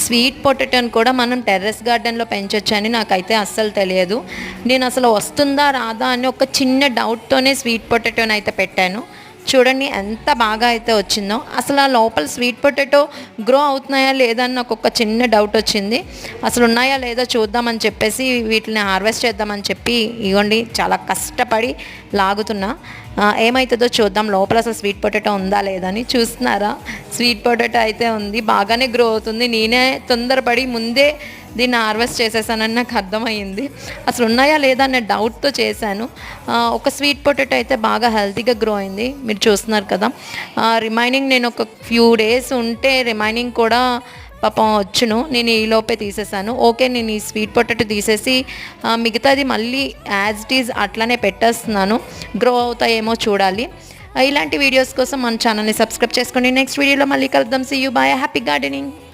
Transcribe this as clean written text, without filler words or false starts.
Sweet పొటాటోని కూడా మనం terrace గార్డెన్లో పెంచొచ్చని నాకైతే అస్సలు తెలియదు. నేను అసలు వస్తుందా రాదా అని ఒక చిన్న డౌట్తోనే స్వీట్ పొటాటోని అయితే పెట్టాను. చూడండి ఎంత బాగా అయితే వచ్చిందో. అసలు ఆ లోపల స్వీట్ పొటాటో గ్రో అవుతున్నాయా లేదా అని నాకు ఒక చిన్న డౌట్ వచ్చింది. అసలు ఉన్నాయా లేదా చూద్దామని చెప్పేసి వీటిని హార్వెస్ట్ చేద్దామని చెప్పి ఇగోండి చాలా కష్టపడి లాగుతున్నా. ఏమవుతుందో చూద్దాం. లోపల అసలు స్వీట్ పొటాటో ఉందా లేదా అని. చూస్తున్నారా, స్వీట్ పొటాటో అయితే ఉంది, బాగానే గ్రో అవుతుంది. నేనే తొందరపడి ముందే దీన్ని హార్వెస్ట్ చేసేసానని నాకు అర్థమైంది. అసలు ఉన్నాయా లేదా అనే డౌట్తో చేశాను. ఒక స్వీట్ పొటాటో అయితే బాగా హెల్తీగా గ్రో అయింది, మీరు చూస్తున్నారు కదా. రిమైనింగ్ నేను ఒక ఫ్యూ డేస్ ఉంటే రిమైనింగ్ కూడా పాపం వచ్చును. నేను ఈలోపే తీసేసాను. ఓకే, నేను ఈ స్వీట్ పొటాటో తీసేసి మిగతాది మళ్ళీ యాజ్ ఇట్ ఈజ్ అట్లానే పెట్టేస్తున్నాను. గ్రో అవుతాయేమో చూడాలి. ఇలాంటి వీడియోస్ కోసం మన ఛానల్ని సబ్స్క్రైబ్ చేసుకోండి. నెక్స్ట్ వీడియోలో మళ్ళీ కలుద్దాం. See you, bye, happy gardening.